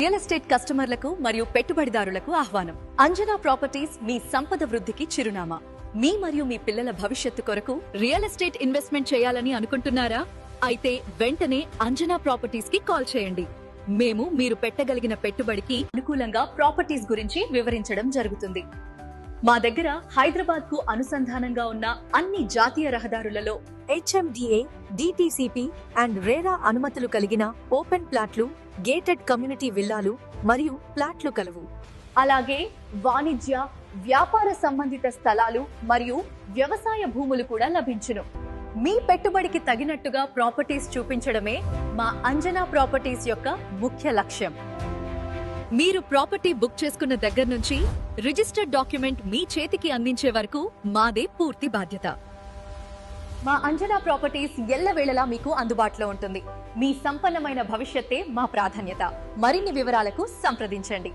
Real estate కస్టమర్లకు మరియు పెట్టుబడిదారులకు ఆహ్వానం. అంజనా ప్రాపర్టీస్ మీ సంపద వృద్ధికి చిరునామా. మీ మరియు మీ పిల్లల భవిష్యత్తు కొరకు రియల్ ఎస్టేట్ ఇన్వెస్ట్మెంట్ చేయాలని అనుకుంటున్నారా? అయితే వెంటనే అంజనా ప్రాపర్టీస్ కి కాల్ చేయండి. మేము మీరు పెట్టగలిగిన పెట్టుబడికి అనుకూలంగా ప్రాపర్టీస్ గురించి వివరించడం జరుగుతుంది. మా దగ్గర హైదరాబాద్ కు అనుసంధానంగా ఉన్న అన్ని జాతీయ రహదారులలో HMDA, DTCP అండ్ రేరా అనుమతులు కలిగిన ఓపెన్ ప్లాట్లు, గేటెడ్ కమ్యూనిటీ విల్లాలు మరియు ప్లాట్లు కలవు. అలాగే వాణిజ్య, వ్యాపార సంబంధిత స్థలాలు మరియు వ్యవసాయ భూములు కూడా లభించును. మీ పెట్టుబడికి తగినట్టుగా ప్రాపర్టీస్ చూపించడమే మా అంజనా ప్రాపర్టీస్ యొక్క ముఖ్య లక్ష్యం. మీరు ప్రాపర్టీ బుక్ చేసుకున్న దగ్గర నుంచి రిజిస్టర్డ్ డాక్యుమెంట్ మీ చేతికి అందించే వరకు మాదే పూర్తి బాధ్యత. మా అంజనా ప్రాపర్టీస్ ఎల్లవేళలా మీకు అందుబాటులో ఉంటుంది. మీ సంపన్నమైన భవిష్యత్తే మా ప్రాధాన్యత. మరిన్ని వివరాలకు సంప్రదించండి.